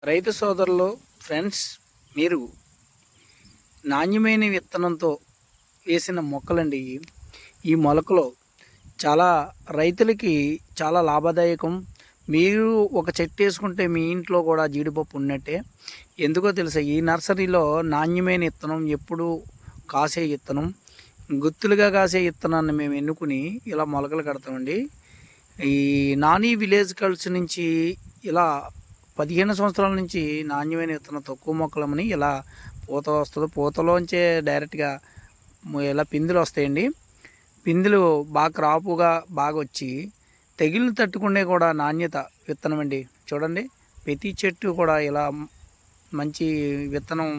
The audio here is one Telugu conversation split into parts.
రైతు సోదరులు ఫ్రెండ్స్, మీరు నాణ్యమైన విత్తనంతో వేసిన మొక్కలండి. ఈ మొలకలు చాలా రైతులకి చాలా లాభదాయకం. మీరు ఒక చెట్టు వేసుకుంటే మీ ఇంట్లో కూడా జీడిపప్పు ఉన్నట్టే. ఎందుకో తెలుసా? ఈ నర్సరీలో నాణ్యమైన విత్తనం, ఎప్పుడు కాసే విత్తనం, గుత్తులుగా కాసే విత్తనాన్ని మేము ఎన్నుకుని ఇలా మొలకలు కడతామండి. ఈ నాని విలేజ్ కల్చర్ నుంచి ఇలా 15 సంవత్సరాల నుంచి నాణ్యమైన విత్తనం తక్కువ మొక్కలమని ఇలా పూత వస్తుంది. పూతలోంచే డైరెక్ట్గా ఇలా పిందులు వస్తాయండి. పిందులు బాగా క్రాపుగా బాగా వచ్చి తెగుళ్ళు తట్టుకునే కూడా నాణ్యత విత్తనం అండి. చూడండి, ప్రతి చెట్టు కూడా ఇలా మంచి విత్తనం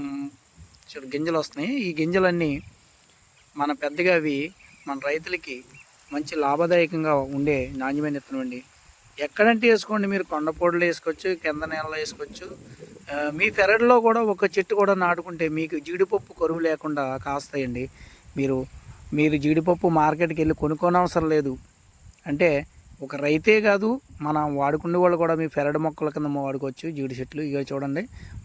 గింజలు వస్తున్నాయి. ఈ గింజలన్నీ మన పెద్దగా అవి మన రైతులకి మంచి లాభదాయకంగా ఉండే నాణ్యమైన విత్తనం అండి. ఎక్కడంటే వేసుకోండి, మీరు కొండపోడులు వేసుకోవచ్చు, కింద నేలలో వేసుకోవచ్చు. మీ పెరడులో కూడా ఒక చెట్టు కూడా నాటుకుంటే మీకు జీడిపప్పు కరువు లేకుండా కాస్తాయండి. మీరు జీడిపప్పు మార్కెట్కి వెళ్ళి కొనుక్కోనవసరం లేదు. అంటే ఒక రైతే కాదు, మనం వాడుకునే వాళ్ళు కూడా మీ పెరడు మొక్కల కింద వాడుకోవచ్చు జీడి చెట్లు. ఇక చూడండి,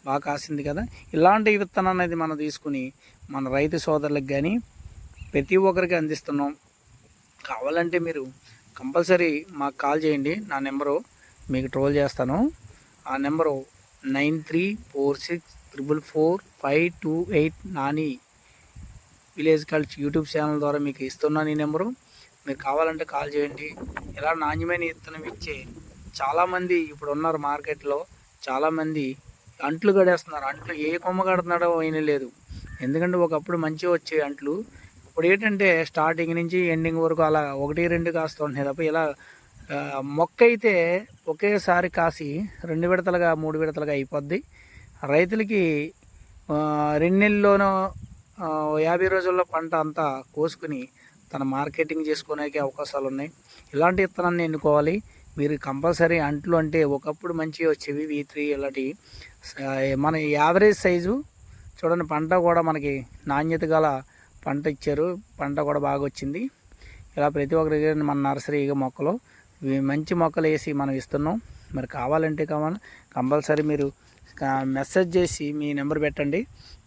బాగా కాసింది కదా. ఇలాంటి విత్తనం అనేది మనం తీసుకుని మన రైతు సోదరులకు కానీ ప్రతి ఒక్కరికి అందిస్తున్నాం. కావాలంటే మీరు కంపల్సరీ మాకు కాల్ చేయండి. నా నెంబరు మీకు ట్రోల్ చేస్తాను. ఆ number 9346444528 Nani village culture YouTube channel ద్వారా మీకు ఇస్తున్నాను. ఈ నెంబరు మీరు కావాలంటే కాల్ చేయండి. ఇలా నాణ్యమైన విత్తనం ఇచ్చే చాలామంది ఇప్పుడు ఉన్నారు మార్కెట్లో. చాలామంది అంట్లు గడేస్తున్నారు. అంట్లు ఏ కొమ్మ కడుతున్నాడో అయినా లేదు. ఎందుకంటే ఒకప్పుడు మంచిగా వచ్చే అంట్లు ఇప్పుడు ఏంటంటే స్టార్టింగ్ నుంచి ఎండింగ్ వరకు అలా 1-2 కాస్తూ ఉంటున్నాయి తప్ప ఇలా మొక్క అయితే ఒకేసారి కాసి 2 విడతలుగా 3 విడతలుగా అయిపోద్ది. రైతులకి 2 నెలల్లోనో 50 రోజుల్లో పంట అంతా కోసుకుని తన మార్కెటింగ్ చేసుకోవడానికి అవకాశాలు ఉన్నాయి. ఇలాంటి విత్తనాన్ని ఎన్నుకోవాలి మీరు కంపల్సరీ. అంట్లు అంటే ఒకప్పుడు మంచిగా వచ్చేవి V3 ఇలాంటివి. మన యావరేజ్ సైజు చూడండి, పంట కూడా మనకి నాణ్యత గల పంట ఇచ్చారు. పంట కూడా బాగా వచ్చింది. ఇలా ప్రతి ఒక్కరికి మన నర్సరీ మొక్కలు మంచి మొక్కలు వేసి మనం ఇస్తున్నాం. మరి కావాలంటే కంపల్సరీ మీరు మెసేజ్ చేసి మీ నెంబర్ పెట్టండి.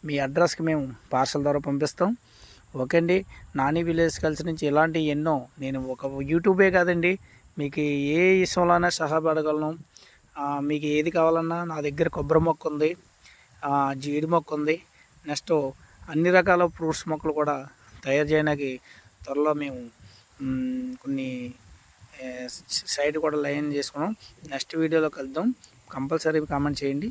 మీ అడ్రస్కి మేము పార్సల్ ద్వారా పంపిస్తాం. ఓకే అండి. నాని విలేజ్ కల్చర్ నుంచి ఇలాంటి ఎన్నో, నేను ఒక యూట్యూబే కాదండి, మీకు ఏ విషయంలోనైనా సహాయపడగలను. మీకు ఏది కావాలన్నా నా దగ్గర కొబ్బరి మొక్క ఉంది, జీడి మొక్క ఉంది. నెక్స్ట్ అన్ని రకాల ఫ్రూట్స్ మొక్కలు కూడా తయారు చేయడానికి త్వరలో మేము కొన్ని సైట్ కూడా లైన్ చేసుకున్నాం. నెక్స్ట్ వీడియోలో కలుద్దాం. కంపల్సరీ కామెంట్ చేయండి.